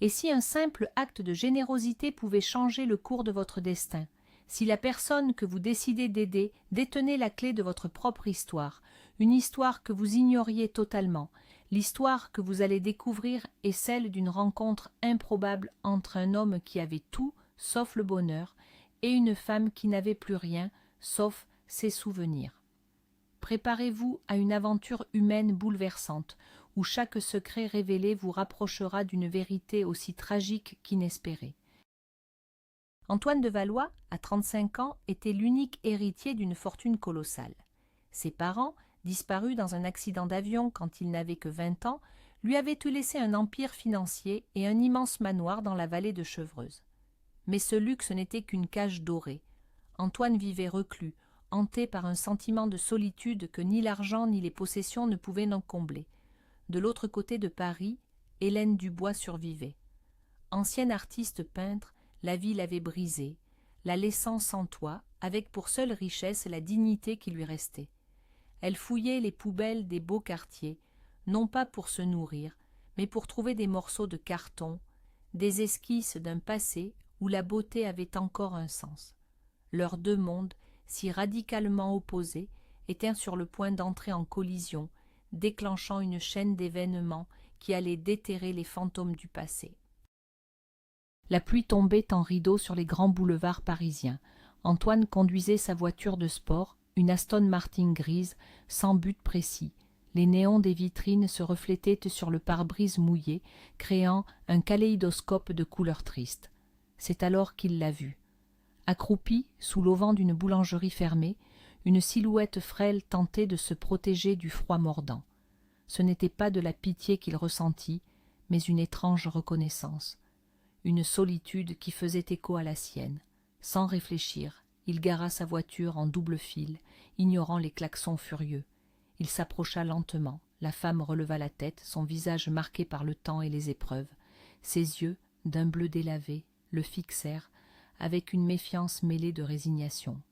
Et si un simple acte de générosité pouvait changer le cours de votre destin, si la personne que vous décidez d'aider détenait la clé de votre propre histoire, une histoire que vous ignoriez totalement, l'histoire que vous allez découvrir est celle d'une rencontre improbable entre un homme qui avait tout, sauf le bonheur, et une femme qui n'avait plus rien, sauf ses souvenirs. Préparez-vous à une aventure humaine bouleversante, où chaque secret révélé vous rapprochera d'une vérité aussi tragique qu'inespérée. Antoine de Valois, à 35 ans, était l'unique héritier d'une fortune colossale. Ses parents, disparus dans un accident d'avion quand il n'avait que 20 ans, lui avaient laissé un empire financier et un immense manoir dans la vallée de Chevreuse. Mais ce luxe n'était qu'une cage dorée. Antoine vivait reclus, hanté par un sentiment de solitude que ni l'argent ni les possessions ne pouvaient n'en combler. De l'autre côté de Paris, Hélène Dubois survivait. Ancienne artiste peintre, la vie l'avait brisée, la laissant sans toit, avec pour seule richesse la dignité qui lui restait. Elle fouillait les poubelles des beaux quartiers, non pas pour se nourrir, mais pour trouver des morceaux de carton, des esquisses d'un passé où la beauté avait encore un sens. Leurs deux mondes, si radicalement opposés, étaient sur le point d'entrer en collision, déclenchant une chaîne d'événements qui allait déterrer les fantômes du passé. La pluie tombait en rideaux sur les grands boulevards parisiens. Antoine conduisait sa voiture de sport, une Aston Martin grise, sans but précis. Les néons des vitrines se reflétaient sur le pare-brise mouillé, créant un kaléidoscope de couleurs tristes. C'est alors qu'il l'a vue. Accroupie sous l'auvent d'une boulangerie fermée, une silhouette frêle tentait de se protéger du froid mordant. Ce n'était pas de la pitié qu'il ressentit, mais une étrange reconnaissance. Une solitude qui faisait écho à la sienne. Sans réfléchir, il gara sa voiture en double file, ignorant les klaxons furieux. Il s'approcha lentement. La femme releva la tête, son visage marqué par le temps et les épreuves. Ses yeux, d'un bleu délavé, le fixèrent, avec une méfiance mêlée de résignation.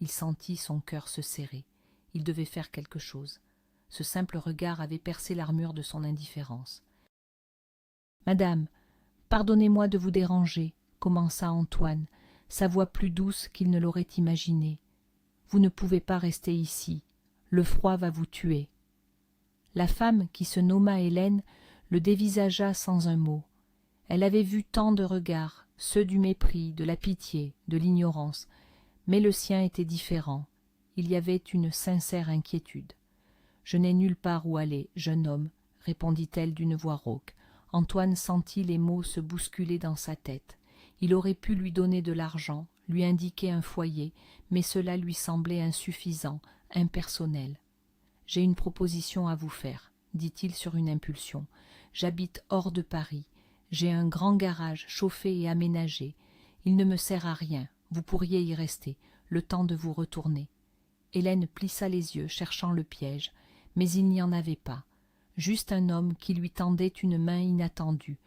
Il sentit son cœur se serrer. Il devait faire quelque chose. Ce simple regard avait percé l'armure de son indifférence. « Madame, pardonnez-moi de vous déranger, » commença Antoine, sa voix plus douce qu'il ne l'aurait imaginé. « Vous ne pouvez pas rester ici. Le froid va vous tuer. » La femme, qui se nomma Hélène, le dévisagea sans un mot. Elle avait vu tant de regards, ceux du mépris, de la pitié, de l'ignorance, mais le sien était différent. Il y avait une sincère inquiétude. « Je n'ai nulle part où aller, jeune homme, » répondit-elle d'une voix rauque. Antoine sentit les mots se bousculer dans sa tête. Il aurait pu lui donner de l'argent, lui indiquer un foyer, mais cela lui semblait insuffisant, impersonnel. « J'ai une proposition à vous faire, » dit-il sur une impulsion. « J'habite hors de Paris. J'ai un grand garage chauffé et aménagé. Il ne me sert à rien. Vous pourriez y rester, le temps de vous retourner. » Hélène plissa les yeux, cherchant le piège, mais il n'y en avait pas. Juste un homme qui lui tendait une main inattendue.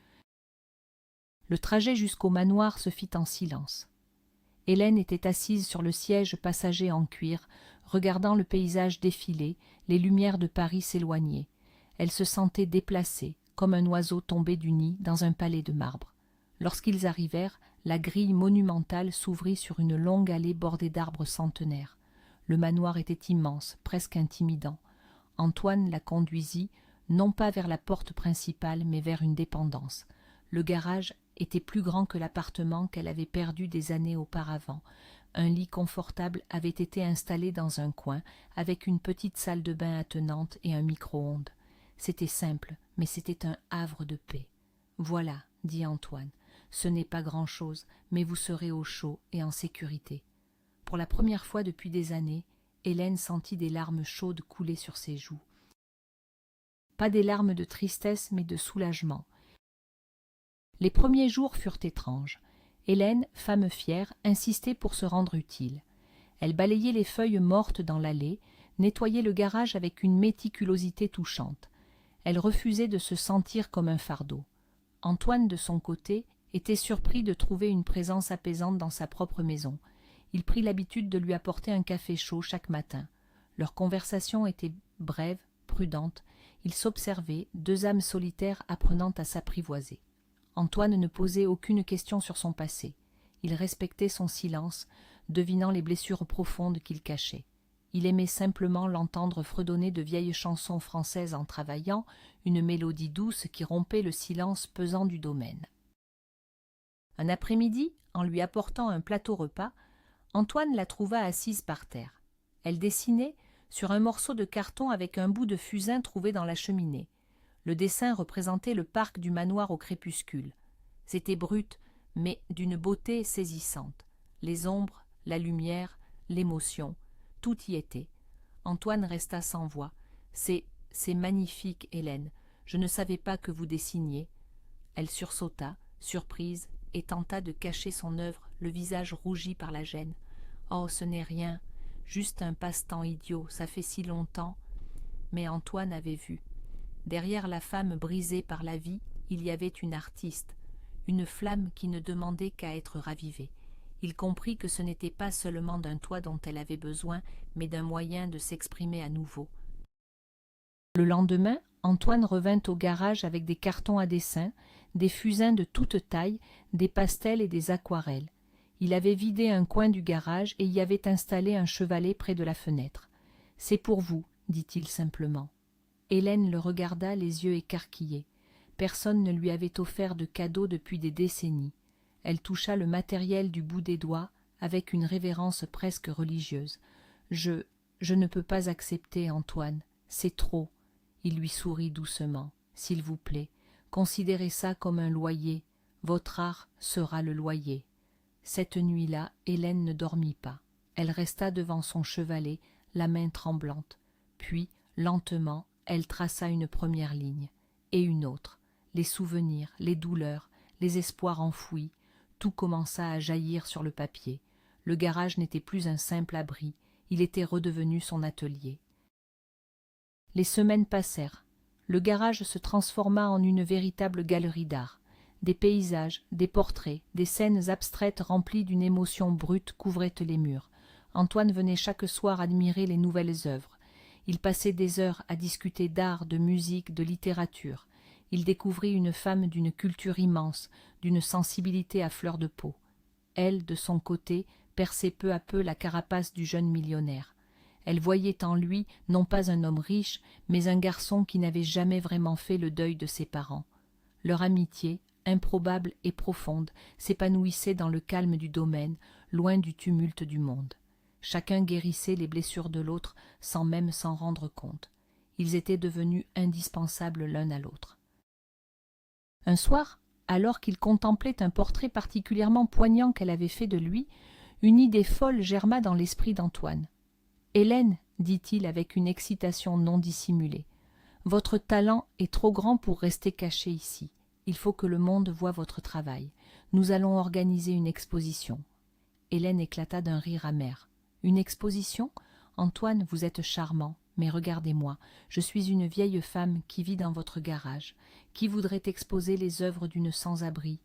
Le trajet jusqu'au manoir se fit en silence. Hélène était assise sur le siège passager en cuir, regardant le paysage défiler, les lumières de Paris s'éloigner. Elle se sentait déplacée, comme un oiseau tombé du nid dans un palais de marbre. Lorsqu'ils arrivèrent, la grille monumentale s'ouvrit sur une longue allée bordée d'arbres centenaires. Le manoir était immense, presque intimidant. Antoine la conduisit, non pas vers la porte principale, mais vers une dépendance. Le garage était plus grand que l'appartement qu'elle avait perdu des années auparavant. Un lit confortable avait été installé dans un coin, avec une petite salle de bain attenante et un micro-ondes. C'était simple, mais c'était un havre de paix. « Voilà, » dit Antoine, « ce n'est pas grand-chose, mais vous serez au chaud et en sécurité. » Pour la première fois depuis des années, Hélène sentit des larmes chaudes couler sur ses joues. Pas des larmes de tristesse, mais de soulagement. Les premiers jours furent étranges. Hélène, femme fière, insistait pour se rendre utile. Elle balayait les feuilles mortes dans l'allée, nettoyait le garage avec une méticulosité touchante. Elle refusait de se sentir comme un fardeau. Antoine, de son côté, était surpris de trouver une présence apaisante dans sa propre maison. Il prit l'habitude de lui apporter un café chaud chaque matin. Leur conversation était brève, prudente. Ils s'observaient, deux âmes solitaires apprenant à s'apprivoiser. Antoine ne posait aucune question sur son passé. Il respectait son silence, devinant les blessures profondes qu'il cachait. Il aimait simplement l'entendre fredonner de vieilles chansons françaises en travaillant, une mélodie douce qui rompait le silence pesant du domaine. Un après-midi, en lui apportant un plateau repas, Antoine la trouva assise par terre. Elle dessinait sur un morceau de carton avec un bout de fusain trouvé dans la cheminée. Le dessin représentait le parc du manoir au crépuscule. C'était brut, mais d'une beauté saisissante. Les ombres, la lumière, l'émotion, tout y était. Antoine resta sans voix. C'est magnifique, Hélène. Je ne savais pas que vous dessiniez. Elle sursauta, surprise, et tenta de cacher son œuvre, le visage rougi par la gêne. Oh, ce n'est rien, juste un passe-temps idiot, ça fait si longtemps. Mais Antoine avait vu. Derrière la femme brisée par la vie, il y avait une artiste, une flamme qui ne demandait qu'à être ravivée. Il comprit que ce n'était pas seulement d'un toit dont elle avait besoin, mais d'un moyen de s'exprimer à nouveau. Le lendemain, Antoine revint au garage avec des cartons à dessin, des fusains de toute taille, des pastels et des aquarelles. Il avait vidé un coin du garage et y avait installé un chevalet près de la fenêtre. « C'est pour vous, dit-il simplement. » Hélène le regarda les yeux écarquillés. Personne ne lui avait offert de cadeau depuis des décennies. Elle toucha le matériel du bout des doigts avec une révérence presque religieuse. « Je ne peux pas accepter, Antoine. C'est trop. » Il lui sourit doucement. « S'il vous plaît, considérez ça comme un loyer. Votre art sera le loyer. » Cette nuit-là, Hélène ne dormit pas. Elle resta devant son chevalet, la main tremblante. Puis, lentement, elle traça une première ligne, et une autre. Les souvenirs, les douleurs, les espoirs enfouis, tout commença à jaillir sur le papier. Le garage n'était plus un simple abri, il était redevenu son atelier. Les semaines passèrent. Le garage se transforma en une véritable galerie d'art. Des paysages, des portraits, des scènes abstraites remplies d'une émotion brute couvraient les murs. Antoine venait chaque soir admirer les nouvelles œuvres. Il passait des heures à discuter d'art, de musique, de littérature. Il découvrit une femme d'une culture immense, d'une sensibilité à fleur de peau. Elle, de son côté, perçait peu à peu la carapace du jeune millionnaire. Elle voyait en lui non pas un homme riche, mais un garçon qui n'avait jamais vraiment fait le deuil de ses parents. Leur amitié, improbable et profonde, s'épanouissait dans le calme du domaine, loin du tumulte du monde. Chacun guérissait les blessures de l'autre sans même s'en rendre compte. Ils étaient devenus indispensables l'un à l'autre. Un soir, alors qu'il contemplait un portrait particulièrement poignant qu'elle avait fait de lui, une idée folle germa dans l'esprit d'Antoine. « Hélène, dit-il avec une excitation non dissimulée, votre talent est trop grand pour rester caché ici. Il faut que le monde voie votre travail. Nous allons organiser une exposition. » Hélène éclata d'un rire amer. « Une exposition ? Antoine, vous êtes charmant, mais regardez-moi, je suis une vieille femme qui vit dans votre garage, qui voudrait exposer les œuvres d'une sans-abri. »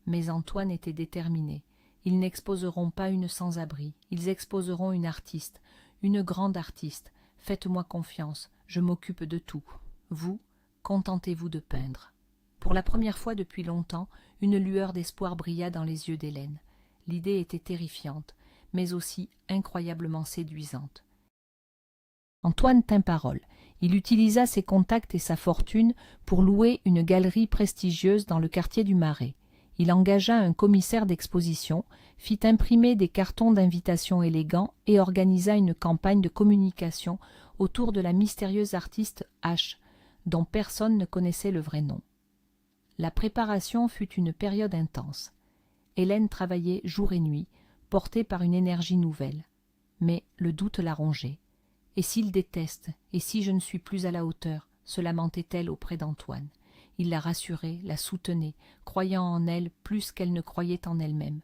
Mais Antoine était déterminé. Ils n'exposeront pas une sans-abri, ils exposeront une artiste, une grande artiste. Faites-moi confiance, je m'occupe de tout. Vous, contentez-vous de peindre. Pour la première fois depuis longtemps, une lueur d'espoir brilla dans les yeux d'Hélène. L'idée était terrifiante, mais aussi incroyablement séduisante. Antoine tint parole. Il utilisa ses contacts et sa fortune pour louer une galerie prestigieuse dans le quartier du Marais. Il engagea un commissaire d'exposition, fit imprimer des cartons d'invitation élégants et organisa une campagne de communication autour de la mystérieuse artiste H, dont personne ne connaissait le vrai nom. La préparation fut une période intense. Hélène travaillait jour et nuit, portée par une énergie nouvelle. Mais le doute la rongeait. « Et s'il déteste, et si je ne suis plus à la hauteur ?» se lamentait-elle auprès d'Antoine. Il la rassurait, la soutenait, croyant en elle plus qu'elle ne croyait en elle-même.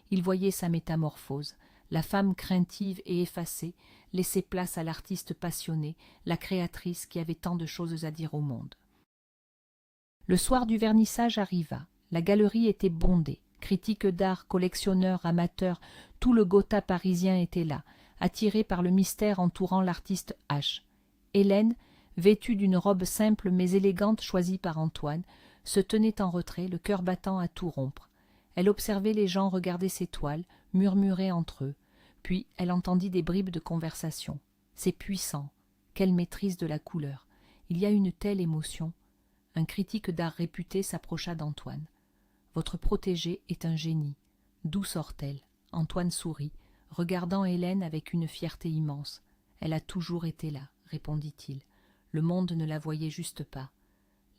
Il voyait sa métamorphose. La femme craintive et effacée laissait place à l'artiste passionnée, la créatrice qui avait tant de choses à dire au monde. Le soir du vernissage arriva. La galerie était bondée. Critiques d'art, collectionneurs, amateurs, tout le Gotha parisien était là, attiré par le mystère entourant l'artiste H. Hélène, vêtue d'une robe simple mais élégante choisie par Antoine, se tenait en retrait, le cœur battant à tout rompre. Elle observait les gens regarder ses toiles, murmurer entre eux. Puis elle entendit des bribes de conversation. C'est puissant. Quelle maîtrise de la couleur. Il y a une telle émotion. Un critique d'art réputé s'approcha d'Antoine. « Votre protégée est un génie. D'où sort-elle » Antoine sourit, regardant Hélène avec une fierté immense. « Elle a toujours été là, » répondit-il. Le monde ne la voyait juste pas.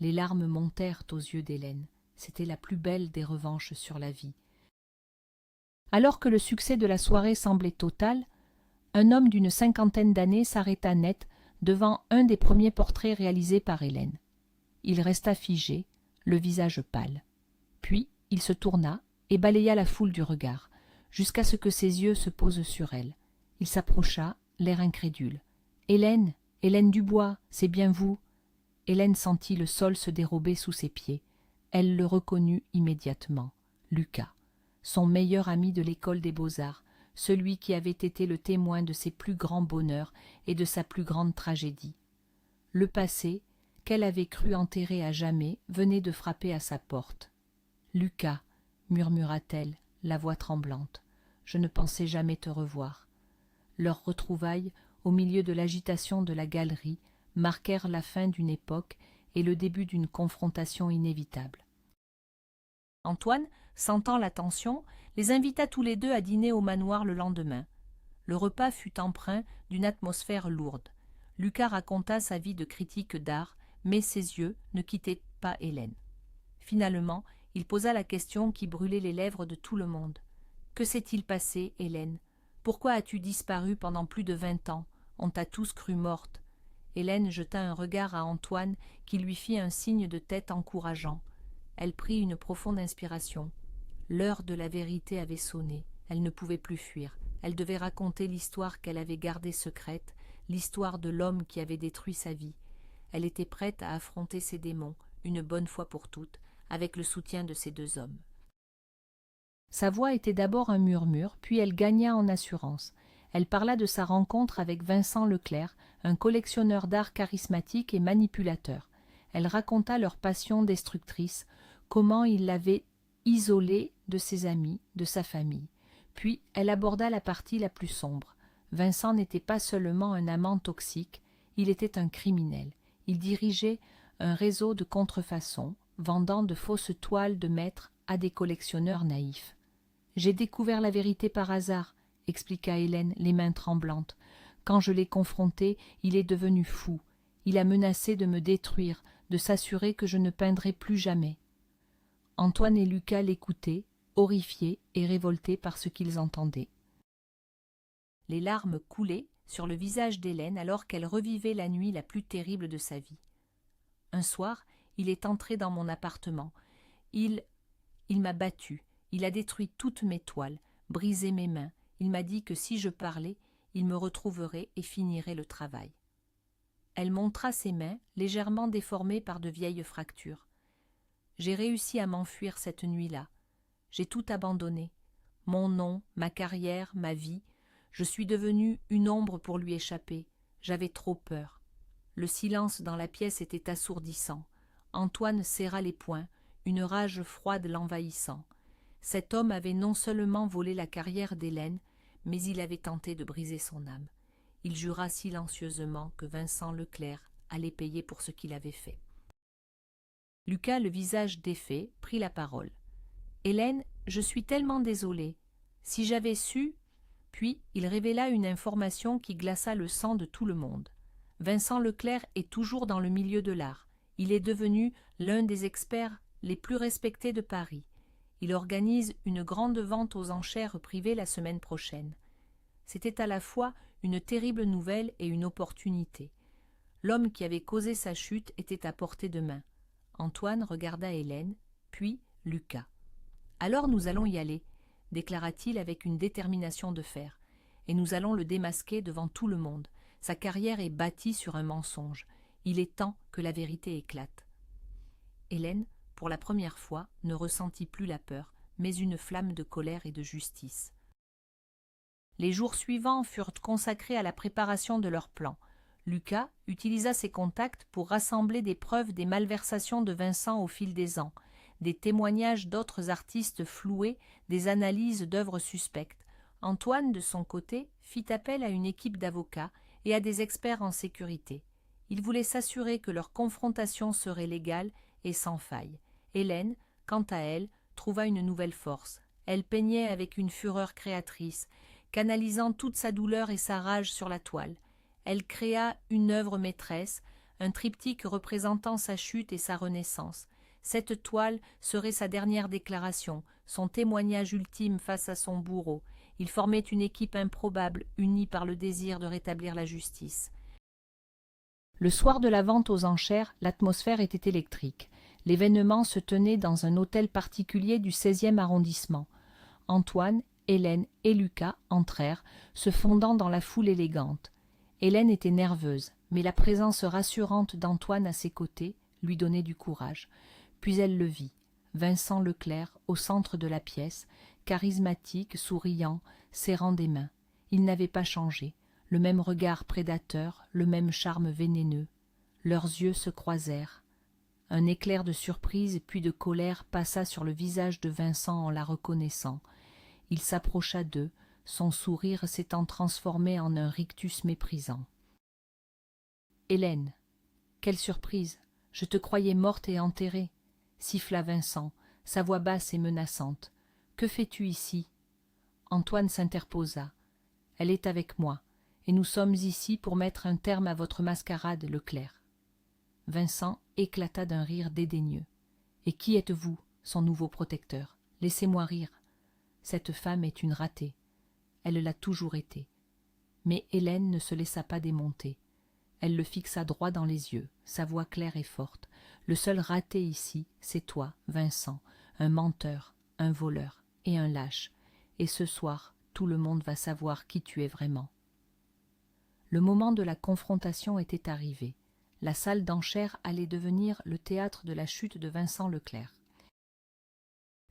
Les larmes montèrent aux yeux d'Hélène. C'était la plus belle des revanches sur la vie. Alors que le succès de la soirée semblait total, un homme d'une cinquantaine d'années s'arrêta net devant un des premiers portraits réalisés par Hélène. Il resta figé, le visage pâle. Puis il se tourna et balaya la foule du regard, jusqu'à ce que ses yeux se posent sur elle. Il s'approcha, l'air incrédule. « Hélène, Hélène Dubois, c'est bien vous ?» Hélène sentit le sol se dérober sous ses pieds. Elle le reconnut immédiatement. Lucas, son meilleur ami de l'école des beaux-arts, celui qui avait été le témoin de ses plus grands bonheurs et de sa plus grande tragédie. Le passé, qu'elle avait cru enterré à jamais, venait de frapper à sa porte. « Lucas, » murmura-t-elle, la voix tremblante, « je ne pensais jamais te revoir. » Leurs retrouvailles, au milieu de l'agitation de la galerie, marquèrent la fin d'une époque et le début d'une confrontation inévitable. Antoine, sentant la tension, les invita tous les deux à dîner au manoir le lendemain. Le repas fut empreint d'une atmosphère lourde. Lucas raconta sa vie de critique d'art, mais ses yeux ne quittaient pas Hélène. Finalement, il posa la question qui brûlait les lèvres de tout le monde. « Que s'est-il passé, Hélène ? Pourquoi as-tu disparu pendant plus de 20 ans ? On t'a tous cru morte. » Hélène jeta un regard à Antoine qui lui fit un signe de tête encourageant. Elle prit une profonde inspiration. L'heure de la vérité avait sonné. Elle ne pouvait plus fuir. Elle devait raconter l'histoire qu'elle avait gardée secrète, l'histoire de l'homme qui avait détruit sa vie. Elle était prête à affronter ses démons, une bonne fois pour toutes, avec le soutien de ces deux hommes. Sa voix était d'abord un murmure, puis elle gagna en assurance. Elle parla de sa rencontre avec Vincent Leclerc, un collectionneur d'art charismatique et manipulateur. Elle raconta leur passion destructrice, comment il l'avait isolée de ses amis, de sa famille. Puis elle aborda la partie la plus sombre. Vincent n'était pas seulement un amant toxique, il était un criminel. Il dirigeait un réseau de contrefaçons, vendant de fausses toiles de maître à des collectionneurs naïfs. « J'ai découvert la vérité par hasard, » expliqua Hélène, les mains tremblantes. « Quand je l'ai confronté, il est devenu fou. Il a menacé de me détruire, de s'assurer que je ne peindrais plus jamais. » Antoine et Lucas l'écoutaient, horrifiés et révoltés par ce qu'ils entendaient. Les larmes coulaient sur le visage d'Hélène alors qu'elle revivait la nuit la plus terrible de sa vie. Un soir, il est entré dans mon appartement. Il m'a battue, il a détruit toutes mes toiles, brisé mes mains. Il m'a dit que si je parlais, il me retrouverait et finirait le travail. Elle montra ses mains, légèrement déformées par de vieilles fractures. J'ai réussi à m'enfuir cette nuit-là. J'ai tout abandonné. Mon nom, ma carrière, ma vie. Je suis devenue une ombre pour lui échapper. J'avais trop peur. Le silence dans la pièce était assourdissant. Antoine serra les poings, une rage froide l'envahissant. Cet homme avait non seulement volé la carrière d'Hélène, mais il avait tenté de briser son âme. Il jura silencieusement que Vincent Leclerc allait payer pour ce qu'il avait fait. Lucas, le visage défait, prit la parole. « Hélène, je suis tellement désolé. Si j'avais su… » Puis il révéla une information qui glaça le sang de tout le monde. Vincent Leclerc est toujours dans le milieu de l'art. Il est devenu l'un des experts les plus respectés de Paris. Il organise une grande vente aux enchères privées la semaine prochaine. C'était à la fois une terrible nouvelle et une opportunité. L'homme qui avait causé sa chute était à portée de main. Antoine regarda Hélène, puis Lucas. « Alors nous allons y aller, » déclara-t-il avec une détermination de fer, « et nous allons le démasquer devant tout le monde. Sa carrière est bâtie sur un mensonge. Il est temps que la vérité éclate. » Hélène, pour la première fois, ne ressentit plus la peur, mais une flamme de colère et de justice. Les jours suivants furent consacrés à la préparation de leur plan. Lucas utilisa ses contacts pour rassembler des preuves des malversations de Vincent au fil des ans, des témoignages d'autres artistes floués, des analyses d'œuvres suspectes. Antoine, de son côté, fit appel à une équipe d'avocats et à des experts en sécurité. Il voulait s'assurer que leur confrontation serait légale et sans faille. Hélène, quant à elle, trouva une nouvelle force. Elle peignait avec une fureur créatrice, canalisant toute sa douleur et sa rage sur la toile. Elle créa une œuvre maîtresse, un triptyque représentant sa chute et sa renaissance. Cette toile serait sa dernière déclaration, son témoignage ultime face à son bourreau. Ils formaient une équipe improbable, unie par le désir de rétablir la justice. Le soir de la vente aux enchères, l'atmosphère était électrique. L'événement se tenait dans un hôtel particulier du 16e arrondissement. Antoine, Hélène et Lucas entrèrent, se fondant dans la foule élégante. Hélène était nerveuse, mais la présence rassurante d'Antoine à ses côtés lui donnait du courage. Puis elle le vit, Vincent Leclerc, au centre de la pièce, charismatique, souriant, serrant des mains. Il n'avait pas changé, le même regard prédateur, le même charme vénéneux. Leurs yeux se croisèrent. Un éclair de surprise puis de colère passa sur le visage de Vincent en la reconnaissant. Il s'approcha d'eux, son sourire s'étant transformé en un rictus méprisant. « Hélène, quelle surprise! Je te croyais morte et enterrée !» siffla Vincent, sa voix basse et menaçante. « Que fais-tu ici ?» Antoine s'interposa. « Elle est avec moi, et nous sommes ici pour mettre un terme à votre mascarade, Leclerc. » Vincent éclata d'un rire dédaigneux. « Et qui êtes-vous, son nouveau protecteur? Laissez-moi rire. Cette femme est une ratée. Elle l'a toujours été. » Mais Hélène ne se laissa pas démonter. Elle le fixa droit dans les yeux, sa voix claire et forte. « Le seul raté ici, c'est toi, Vincent, un menteur, un voleur et un lâche. Et ce soir, tout le monde va savoir qui tu es vraiment. » Le moment de la confrontation était arrivé. La salle d'enchères allait devenir le théâtre de la chute de Vincent Leclerc.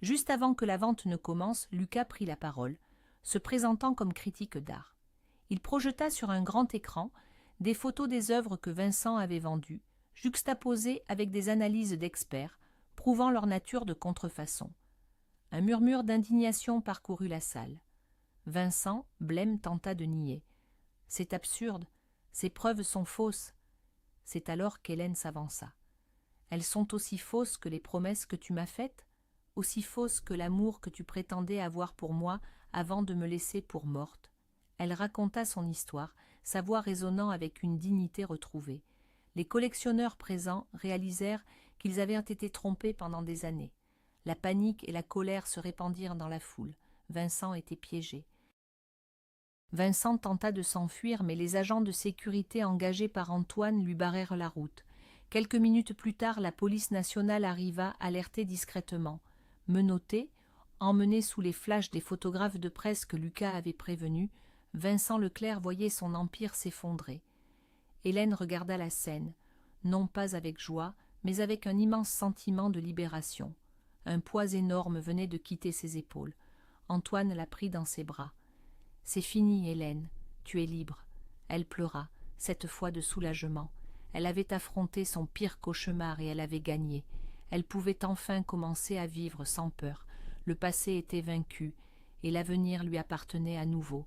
Juste avant que la vente ne commence, Lucas prit la parole, se présentant comme critique d'art. Il projeta sur un grand écran des photos des œuvres que Vincent avait vendues, juxtaposées avec des analyses d'experts, prouvant leur nature de contrefaçon. Un murmure d'indignation parcourut la salle. Vincent, blême, tenta de nier. « C'est absurde, ces preuves sont fausses. » C'est alors qu'Hélène s'avança. « Elles sont aussi fausses que les promesses que tu m'as faites, aussi fausses que l'amour que tu prétendais avoir pour moi avant de me laisser pour morte. » Elle raconta son histoire, sa voix résonnant avec une dignité retrouvée. Les collectionneurs présents réalisèrent qu'ils avaient été trompés pendant des années. La panique et la colère se répandirent dans la foule. Vincent était piégé. Vincent tenta de s'enfuir, mais les agents de sécurité engagés par Antoine lui barrèrent la route. Quelques minutes plus tard, la police nationale arriva, alerter discrètement. Menotté, emmené sous les flashs des photographes de presse que Lucas avait prévenus, Vincent Leclerc voyait son empire s'effondrer. Hélène regarda la scène, non pas avec joie, mais avec un immense sentiment de libération. Un poids énorme venait de quitter ses épaules. Antoine la prit dans ses bras. « C'est fini, Hélène, tu es libre. » Elle pleura, cette fois de soulagement. Elle avait affronté son pire cauchemar et elle avait gagné. Elle pouvait enfin commencer à vivre sans peur. Le passé était vaincu et l'avenir lui appartenait à nouveau.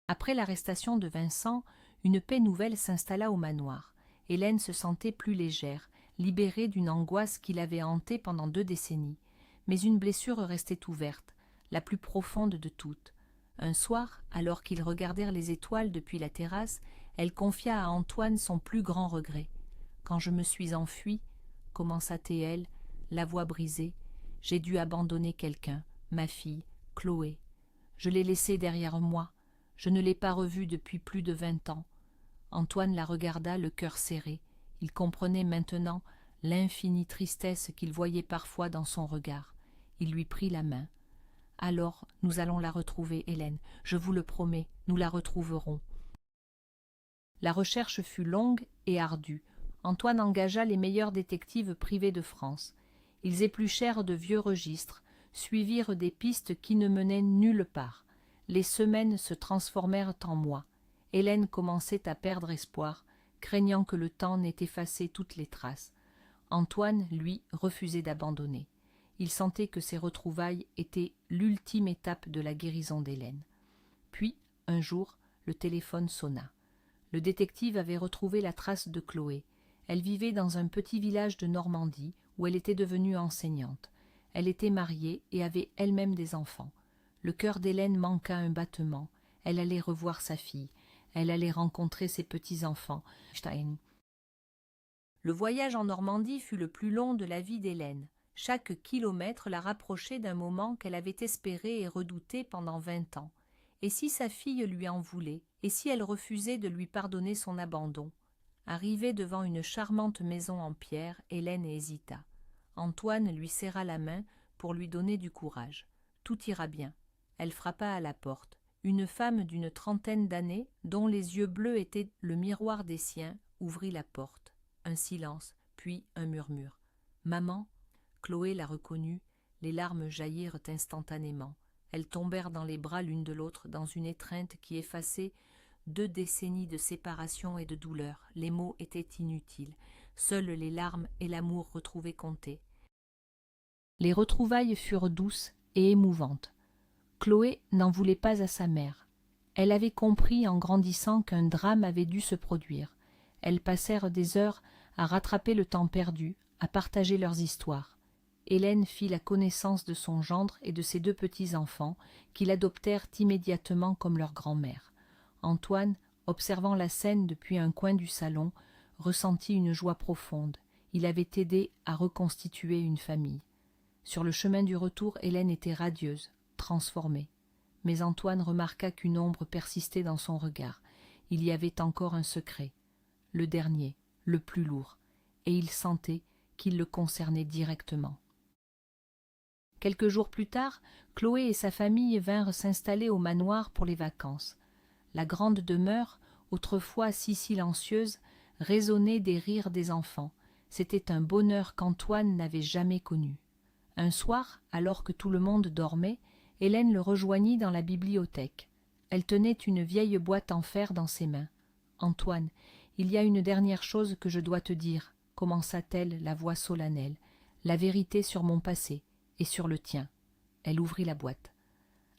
Après l'arrestation de Vincent, une paix nouvelle s'installa au manoir. Hélène se sentait plus légère, libérée d'une angoisse qui l'avait hantée pendant 2 décennies. Mais une blessure restait ouverte, la plus profonde de toutes. Un soir, alors qu'ils regardèrent les étoiles depuis la terrasse, elle confia à Antoine son plus grand regret. « Quand je me suis enfuie, commença-t-elle, la voix brisée, j'ai dû abandonner quelqu'un, ma fille, Chloé. Je l'ai laissée derrière moi. Je ne l'ai pas revue depuis plus de 20 ans. » Antoine la regarda, le cœur serré. Il comprenait maintenant l'infinie tristesse qu'il voyait parfois dans son regard. Il lui prit la main. « Alors, nous allons la retrouver, Hélène. Je vous le promets, nous la retrouverons. » La recherche fut longue et ardue. Antoine engagea les meilleurs détectives privés de France. Ils épluchèrent de vieux registres, suivirent des pistes qui ne menaient nulle part. Les semaines se transformèrent en mois. Hélène commençait à perdre espoir, craignant que le temps n'ait effacé toutes les traces. Antoine, lui, refusait d'abandonner. Il sentait que ces retrouvailles étaient l'ultime étape de la guérison d'Hélène. Puis, un jour, le téléphone sonna. Le détective avait retrouvé la trace de Chloé. Elle vivait dans un petit village de Normandie où elle était devenue enseignante. Elle était mariée et avait elle-même des enfants. Le cœur d'Hélène manqua un battement. Elle allait revoir sa fille. Elle allait rencontrer ses petits-enfants. Le voyage en Normandie fut le plus long de la vie d'Hélène. Chaque kilomètre la rapprochait d'un moment qu'elle avait espéré et redouté pendant 20 ans. Et si sa fille lui en voulait, et si elle refusait de lui pardonner son abandon? Arrivée devant une charmante maison en pierre, Hélène hésita. Antoine lui serra la main pour lui donner du courage. Tout ira bien. Elle frappa à la porte. Une femme d'une trentaine d'années, dont les yeux bleus étaient le miroir des siens, ouvrit la porte. Un silence, puis un murmure. « Maman ?» Chloé la reconnut, les larmes jaillirent instantanément. Elles tombèrent dans les bras l'une de l'autre dans une étreinte qui effaçait 2 décennies de séparation et de douleur. Les mots étaient inutiles. Seules les larmes et l'amour retrouvés comptaient. Les retrouvailles furent douces et émouvantes. Chloé n'en voulait pas à sa mère. Elle avait compris en grandissant qu'un drame avait dû se produire. Elles passèrent des heures à rattraper le temps perdu, à partager leurs histoires. Hélène fit la connaissance de son gendre et de ses 2 petits-enfants, qui l'adoptèrent immédiatement comme leur grand-mère. Antoine, observant la scène depuis un coin du salon, ressentit une joie profonde. Il avait aidé à reconstituer une famille. Sur le chemin du retour, Hélène était radieuse, transformée. Mais Antoine remarqua qu'une ombre persistait dans son regard. Il y avait encore un secret, le dernier, le plus lourd, et il sentait qu'il le concernait directement. Quelques jours plus tard, Chloé et sa famille vinrent s'installer au manoir pour les vacances. La grande demeure, autrefois si silencieuse, résonnait des rires des enfants. C'était un bonheur qu'Antoine n'avait jamais connu. Un soir, alors que tout le monde dormait, Hélène le rejoignit dans la bibliothèque. Elle tenait une vieille boîte en fer dans ses mains. « Antoine, il y a une dernière chose que je dois te dire, » commença-t-elle la voix solennelle, « la vérité sur mon passé et sur le tien. » Elle ouvrit la boîte.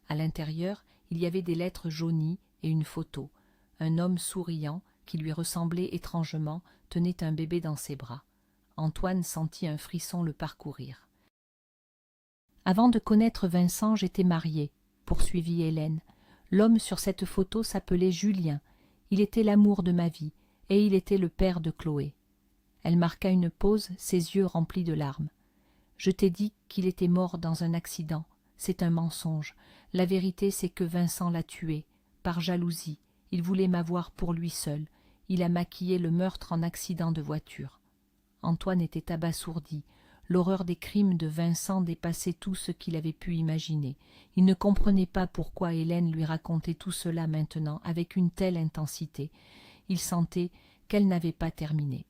À l'intérieur, il y avait des lettres jaunies et une photo. Un homme souriant, qui lui ressemblait étrangement, tenait un bébé dans ses bras. Antoine sentit un frisson le parcourir. « Avant de connaître Vincent, j'étais mariée, » poursuivit Hélène. « L'homme sur cette photo s'appelait Julien. Il était l'amour de ma vie, et il était le père de Chloé. » Elle marqua une pause, ses yeux remplis de larmes. « Je t'ai dit qu'il était mort dans un accident. C'est un mensonge. La vérité, c'est que Vincent l'a tué, par jalousie. Il voulait m'avoir pour lui seul. Il a maquillé le meurtre en accident de voiture. » Antoine était abasourdi. L'horreur des crimes de Vincent dépassait tout ce qu'il avait pu imaginer. Il ne comprenait pas pourquoi Hélène lui racontait tout cela maintenant avec une telle intensité. Il sentait qu'elle n'avait pas terminé.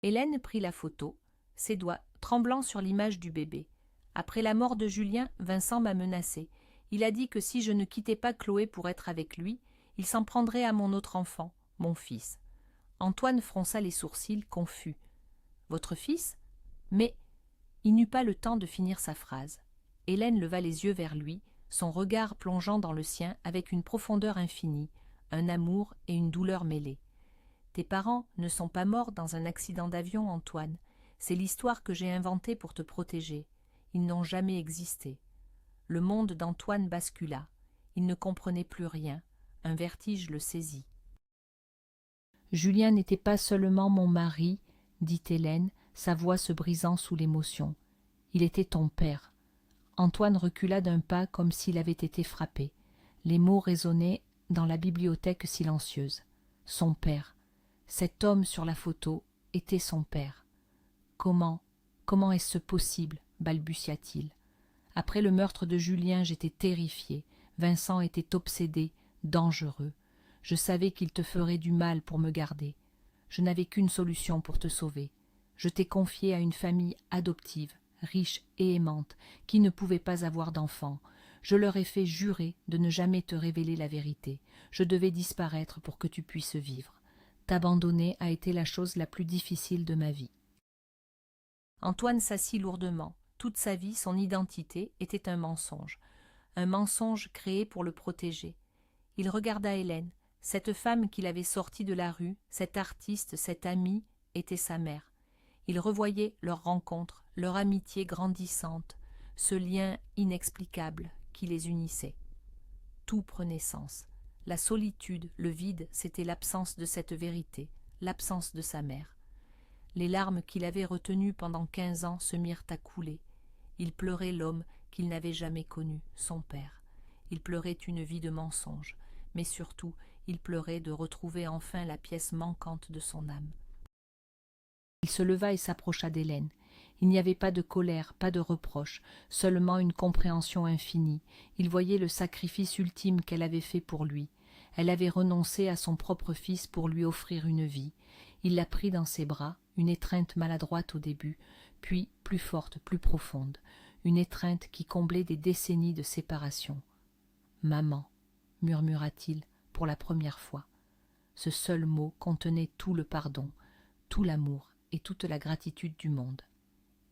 Hélène prit la photo, ses doigts tremblant sur l'image du bébé. « Après la mort de Julien, Vincent m'a menacée. Il a dit que si je ne quittais pas Chloé pour être avec lui, il s'en prendrait à mon autre enfant, mon fils. » Antoine fronça les sourcils, confus. « Votre fils ?» Mais il n'eut pas le temps de finir sa phrase. Hélène leva les yeux vers lui, son regard plongeant dans le sien avec une profondeur infinie, un amour et une douleur mêlés. « Tes parents ne sont pas morts dans un accident d'avion, Antoine. C'est l'histoire que j'ai inventée pour te protéger. Ils n'ont jamais existé. » Le monde d'Antoine bascula. Il ne comprenait plus rien. Un vertige le saisit. « Julien n'était pas seulement mon mari, » dit Hélène, sa voix se brisant sous l'émotion. « Il était ton père. » Antoine recula d'un pas comme s'il avait été frappé. Les mots résonnaient dans la bibliothèque silencieuse. Son père. Cet homme sur la photo était son père. « Comment est-ce possible ?» balbutia-t-il. « Après le meurtre de Julien, j'étais terrifiée. Vincent était obsédé, dangereux. Je savais qu'il te ferait du mal pour me garder. Je n'avais qu'une solution pour te sauver. Je t'ai confié à une famille adoptive, riche et aimante, qui ne pouvait pas avoir d'enfants. Je leur ai fait jurer de ne jamais te révéler la vérité. Je devais disparaître pour que tu puisses vivre. T'abandonner a été la chose la plus difficile de ma vie. » Antoine s'assit lourdement. Toute sa vie, son identité était un mensonge créé pour le protéger. Il regarda Hélène. Cette femme qu'il avait sortie de la rue, cet artiste, cette amie, était sa mère. Il revoyait leur rencontre, leur amitié grandissante, ce lien inexplicable qui les unissait. Tout prenait sens. La solitude, le vide, c'était l'absence de cette vérité, l'absence de sa mère. Les larmes qu'il avait retenues pendant 15 ans se mirent à couler. Il pleurait l'homme qu'il n'avait jamais connu, son père. Il pleurait une vie de mensonges, mais surtout, il pleurait de retrouver enfin la pièce manquante de son âme. Il se leva et s'approcha d'Hélène. Il n'y avait pas de colère, pas de reproche, seulement une compréhension infinie. Il voyait le sacrifice ultime qu'elle avait fait pour lui. Elle avait renoncé à son propre fils pour lui offrir une vie. Il la prit dans ses bras, une étreinte maladroite au début, puis plus forte, plus profonde, une étreinte qui comblait des décennies de séparation. « Maman » murmura-t-il pour la première fois. Ce seul mot contenait tout le pardon, tout l'amour et toute la gratitude du monde.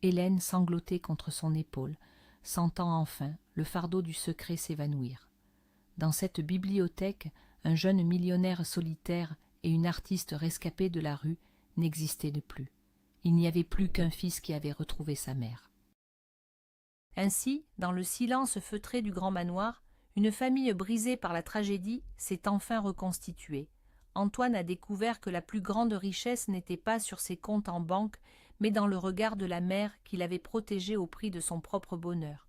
Hélène sanglotait contre son épaule, sentant enfin le fardeau du secret s'évanouir. Dans cette bibliothèque, un jeune millionnaire solitaire et une artiste rescapée de la rue n'existaient plus. Il n'y avait plus qu'un fils qui avait retrouvé sa mère. Ainsi, dans le silence feutré du grand manoir, une famille brisée par la tragédie s'est enfin reconstituée. Antoine a découvert que la plus grande richesse n'était pas sur ses comptes en banque, mais dans le regard de la mère qu'il avait protégée au prix de son propre bonheur.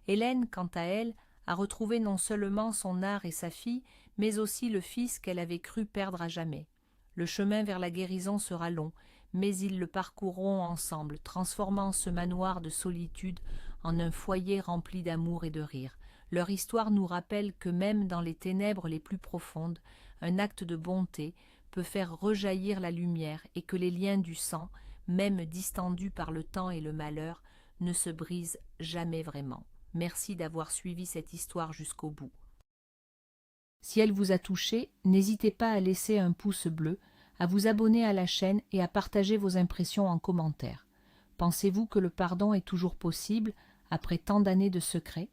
Hélène, quant à elle, a retrouvé non seulement son art et sa fille, mais aussi le fils qu'elle avait cru perdre à jamais. Le chemin vers la guérison sera long, mais ils le parcourront ensemble, transformant ce manoir de solitude en un foyer rempli d'amour et de rire. Leur histoire nous rappelle que même dans les ténèbres les plus profondes, un acte de bonté peut faire rejaillir la lumière et que les liens du sang, même distendus par le temps et le malheur, ne se brisent jamais vraiment. Merci d'avoir suivi cette histoire jusqu'au bout. Si elle vous a touché, n'hésitez pas à laisser un pouce bleu, à vous abonner à la chaîne et à partager vos impressions en commentaire. Pensez-vous que le pardon est toujours possible après tant d'années de secret ?